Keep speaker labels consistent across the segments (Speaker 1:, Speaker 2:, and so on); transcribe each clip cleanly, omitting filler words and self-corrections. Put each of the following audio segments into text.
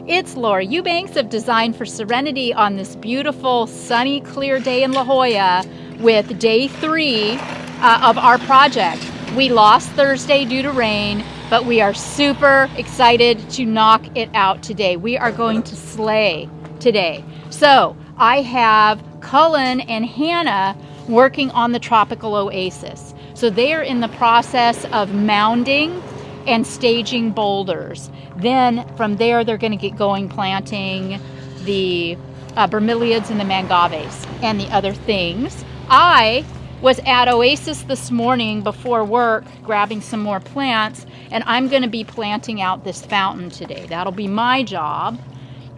Speaker 1: It's Laura Eubanks of Design for Serenity on this beautiful, sunny, clear day in La Jolla with day 3 of our project. We lost Thursday due to rain, but we are super excited to knock it out today. We are going to slay today. So I have Cullen and Hannah working on the tropical oasis. So they are in the process of mounding and staging boulders. Then from there, they're going to get going planting the bromeliads and the mangaves and the other things. I was at Oasis this morning before work grabbing some more plants, and I'm going to be planting out this fountain today. That'll be my job.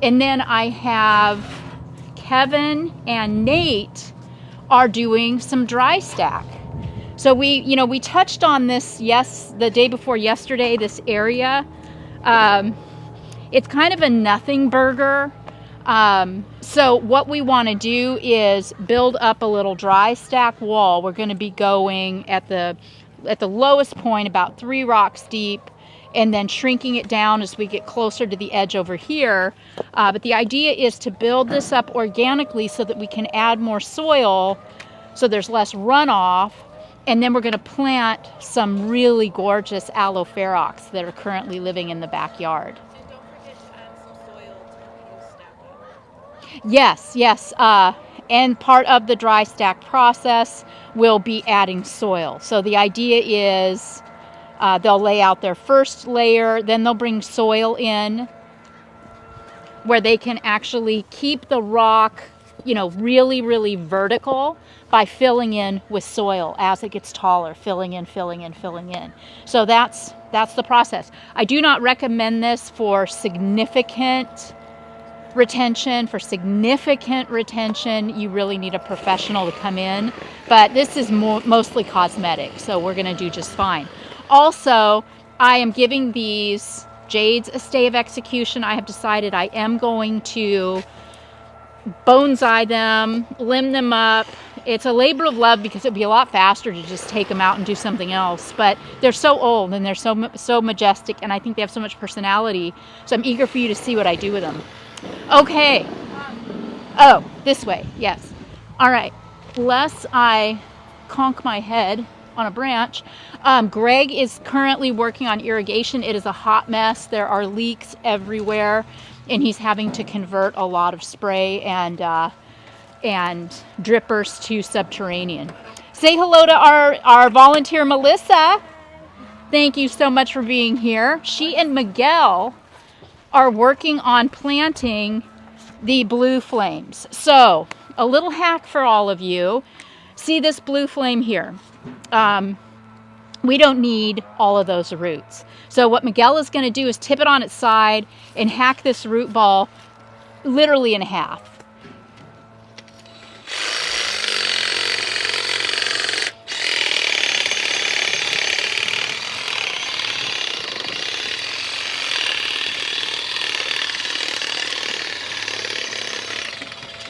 Speaker 1: And then I have Kevin and Nate are doing some dry stack. So we touched on this the day before yesterday, this area. It's kind of a nothing burger. So what we want to do is build up a little dry stack wall. We're going to be going at the lowest point about 3 rocks deep, and then shrinking it down as we get closer to the edge over here. But the idea is to build this up organically so that we can add more soil so there's less runoff. And then we're going to plant some really gorgeous aloe ferox that are currently living in the backyard.
Speaker 2: And don't forget to add some soil to stack up.
Speaker 1: Yes. And part of the dry stack process will be adding soil. So the idea is they'll lay out their first layer, then they'll bring soil in where they can actually keep the rock, really, really vertical by filling in with soil as it gets taller, filling in. So that's the process. I do not recommend this for significant retention. For significant retention, you really need a professional to come in, but this is mostly cosmetic, so we're going to do just fine. Also, I am giving these jades a stay of execution. I have decided I am going to bonsai them, limb them up. It's a labor of love because it'd be a lot faster to just take them out and do something else. But they're so old and they're so majestic, and I think they have so much personality. So I'm eager for you to see what I do with them. Okay. Oh, this way. Yes. All right. Lest I conk my head on a branch. Greg is currently working on irrigation. It is a hot mess. There are leaks everywhere, and he's having to convert a lot of spray and drippers to subterranean. Say hello to our volunteer, Melissa. Thank you so much for being here. She and Miguel are working on planting the blue flames. So, a little hack for all of you. See this blue flame here? We don't need all of those roots. So what Miguel is going to do is tip it on its side and hack this root ball literally in half.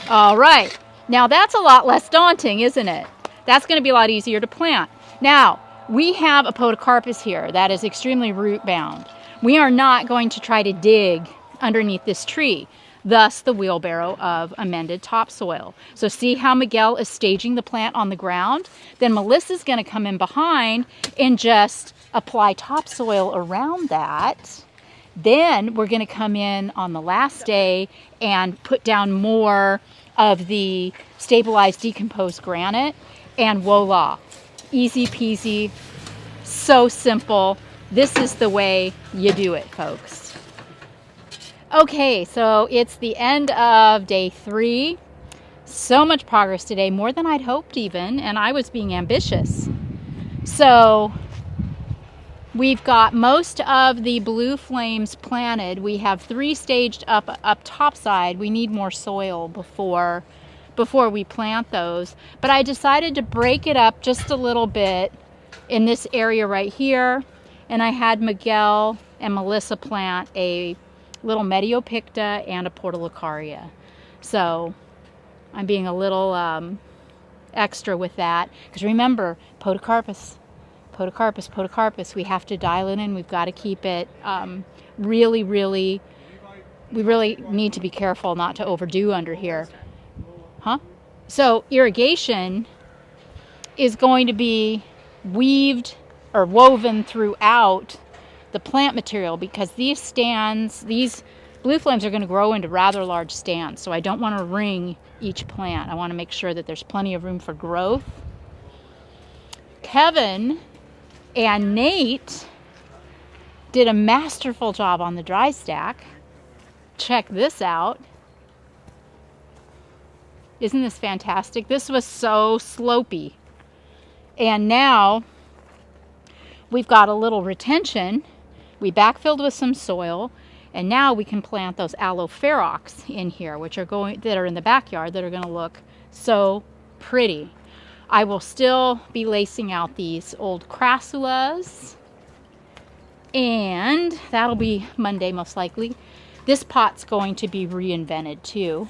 Speaker 1: All right, now that's a lot less daunting, isn't it? That's going to be a lot easier to plant. Now, we have a podocarpus here that is extremely root bound. We are not going to try to dig underneath this tree, thus the wheelbarrow of amended topsoil. So see how Miguel is staging the plant on the ground? Then Melissa's going to come in behind and just apply topsoil around that. Then we're going to come in on the last day and put down more of the stabilized decomposed granite, and voila, easy peasy, so simple. This is the way you do it, folks. Okay, so it's the end of day 3. So much progress today, more than I'd hoped even, and I was being ambitious. So we've got most of the blue flames planted. We have 3 staged up topside. We need more soil before we plant those. But I decided to break it up just a little bit in this area right here. And I had Miguel and Melissa plant a little Mediopicta and a Portulacaria. So I'm being a little extra with that. Because remember, podocarpus, we have to dial it in. We've got to keep it really, really we really need to be careful not to overdo under here. Huh? So irrigation is going to be weaved or woven throughout the plant material, because these stands, these blue flames are going to grow into rather large stands. So I don't want to ring each plant. I want to make sure that there's plenty of room for growth. Kevin and Nate did a masterful job on the dry stack. Check this out. Isn't this fantastic? This was so slopey. And now we've got a little retention. We backfilled with some soil, and now we can plant those aloe ferox in here, that are in the backyard, that are going to look so pretty. I will still be lacing out these old crassulas, and that'll be Monday most likely. This pot's going to be reinvented too.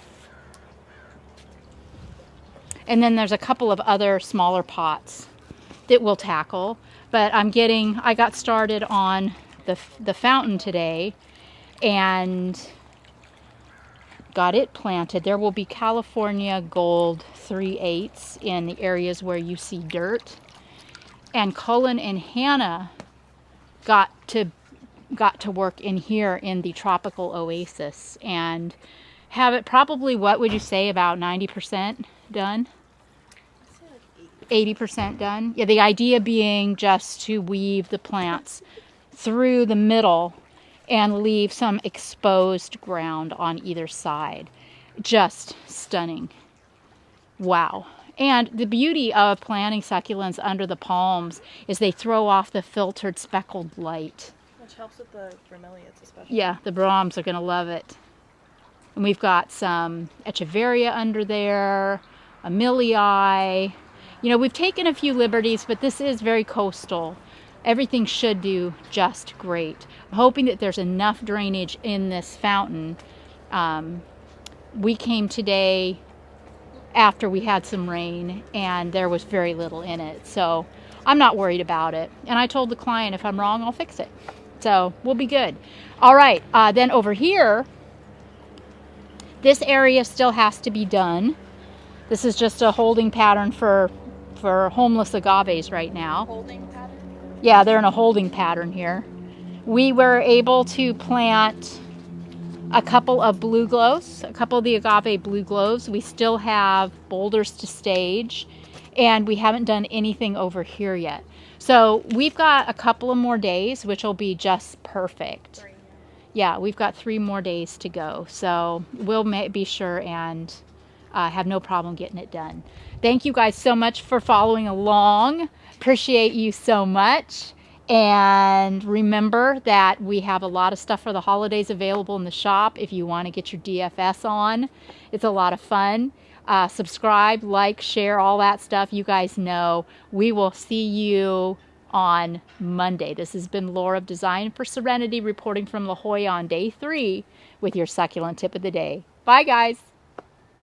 Speaker 1: And then there's a couple of other smaller pots that we'll tackle. But I got started on the fountain today and got it planted. There will be California Gold 3/8 in the areas where you see dirt. And Cullen and Hannah got to work in here in the tropical oasis and have it probably, what would you say, about 90% done? 80% done. Yeah, the idea being just to weave the plants through the middle and leave some exposed ground on either side. Just stunning. Wow. And the beauty of planting succulents under the palms is they throw off the filtered speckled light.
Speaker 2: Which helps with the bromeliads especially.
Speaker 1: Yeah, the Brahms are going to love it. And we've got some echeveria under there, amylii. You know, we've taken a few liberties, but this is very coastal. Everything should do just great. I'm hoping that there's enough drainage in this fountain. We came today after we had some rain, and there was very little in it. So I'm not worried about it. And I told the client, if I'm wrong, I'll fix it. So we'll be good. All right, then over here, this area still has to be done. This is just a holding pattern for homeless agaves right now.
Speaker 2: Holding pattern?
Speaker 1: Yeah, they're in a holding pattern here. We were able to plant a couple of blue glows, a couple of the agave blue glows. We still have boulders to stage, and we haven't done anything over here yet. So we've got a couple of more days, which will be just perfect. Yeah, we've got 3 more days to go. So we'll be sure and have no problem getting it done. Thank you guys so much for following along. Appreciate you so much. And remember that we have a lot of stuff for the holidays available in the shop if you want to get your DFS on. It's a lot of fun. Subscribe, like, share, all that stuff. You guys know. We will see you on Monday. This has been Laura of Design for Serenity reporting from La Jolla on day 3 with your succulent tip of the day. Bye, guys.